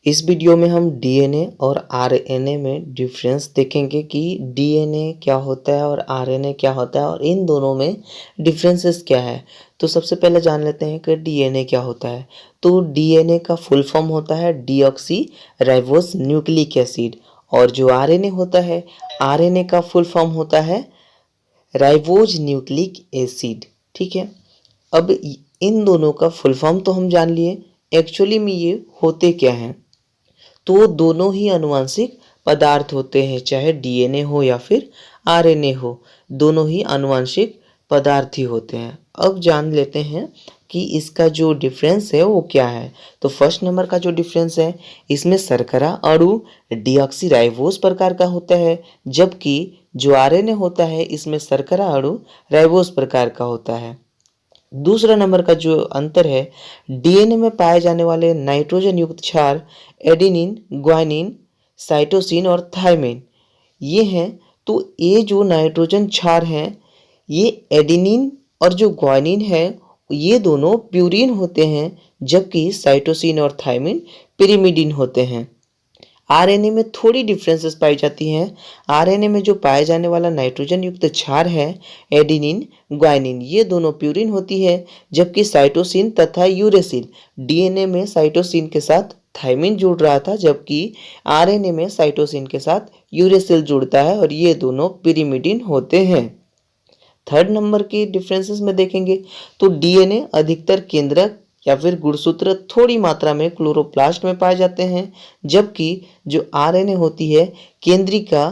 इस वीडियो में हम डीएनए और आरएनए में डिफरेंस देखेंगे कि डीएनए क्या होता है और आरएनए क्या होता है और इन दोनों में डिफरेंसेस क्या है। तो सबसे पहले जान लेते हैं कि डीएनए क्या होता है। तो डीएनए का फुल फॉर्म होता है डीऑक्सी राइबोस न्यूक्लिक एसिड, और जो आरएनए होता है, आरएनए का फुल फॉर्म होता है राइबोज न्यूक्लिक एसिड। ठीक है, अब इन दोनों का फुल फॉर्म तो हम जान लिए, एक्चुअली में ये होते क्या हैं। तो दोनों ही आनुवंशिक पदार्थ होते हैं, चाहे डीएनए हो या फिर आरएनए हो, दोनों ही आनुवंशिक पदार्थ ही होते हैं। अब जान लेते हैं कि इसका जो डिफरेंस है वो क्या है। तो फर्स्ट नंबर का जो डिफरेंस है, इसमें शर्करा अणु डीऑक्सीराइबोस प्रकार का होता है, जबकि जो आरएनए होता है इसमें शर्करा अणु राइबोस प्रकार का होता है। दूसरा नंबर का जो अंतर है, डीएनए में पाए जाने वाले नाइट्रोजन युक्त क्षार एडेनिन, ग्वानिन, साइटोसिन और थायमिन ये हैं। तो ये जो नाइट्रोजन क्षार हैं, ये एडेनिन और जो ग्वानिन है ये दोनों प्यूरिन होते हैं, जबकि साइटोसिन और थायमिन पिरिमिडिन होते हैं। आरएनए में थोड़ी डिफरेंसेस पाई जाती हैं। आरएनए में जो पाए जाने वाला नाइट्रोजन युक्त क्षार है एडेनिन, ग्वानिन, ये दोनों प्यूरिन होती है, जबकि साइटोसिन तथा यूरेसिल, डीएनए में साइटोसिन के साथ थायमिन जुड़ रहा था, जबकि आरएनए में साइटोसिन के साथ यूरेसिल जुड़ता है और ये दोनों पिरिमिडिन होते हैं। थर्ड नंबर के डिफरेंसेस में देखेंगे तो डीएनए अधिकतर केंद्रक या फिर गुणसूत्र थोड़ी मात्रा में क्लोरोप्लास्ट में पाए जाते हैं, जबकि जो आरएनए होती है केंद्रिका,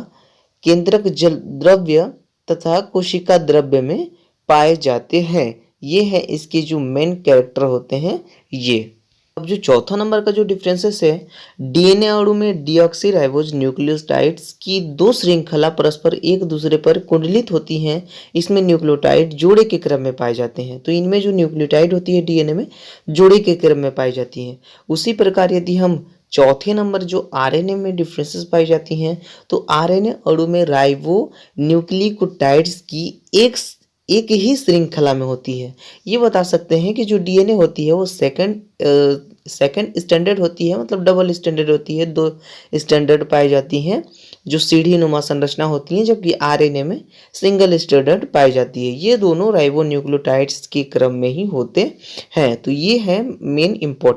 केंद्रक जल द्रव्य तथा कोशिका द्रव्य में पाए जाते हैं। ये है इसके जो मेन कैरेक्टर होते हैं ये। अब जो चौथा नंबर का जो डिफरेंसेस है, डीएनए अणु में डीऑक्सीराइबोज न्यूक्लियोटाइड्स की दो श्रृंखला परस्पर एक दूसरे पर कुंडलित होती हैं। इसमें न्यूक्लियोटाइड जोड़े के क्रम में पाए जाते हैं। तो इनमें जो न्यूक्लियोटाइड होती है डीएनए में जोड़े के क्रम में पाई जाती हैं। उसी प्रकार यदि हम चौथे नंबर जो आरएनए में डिफरेंसेस पाई जाती हैं, तो आरएनए अणु में राइबो न्यूक्लियोटाइड्स की एक ही श्रृंखला में होती है। ये बता सकते हैं कि जो डीएनए होती है वो सेकंड स्टैंडर्ड होती है, मतलब डबल स्टैंडर्ड होती है, दो स्टैंडर्ड पाई जाती हैं जो सीढ़ी नुमा संरचना होती है, जबकि आरएनए में सिंगल स्टैंडर्ड पाई जाती है। ये दोनों राइबो न्यूक्लियोटाइड्स के क्रम में ही होते हैं। तो ये है मेन इंपॉर्टेंट।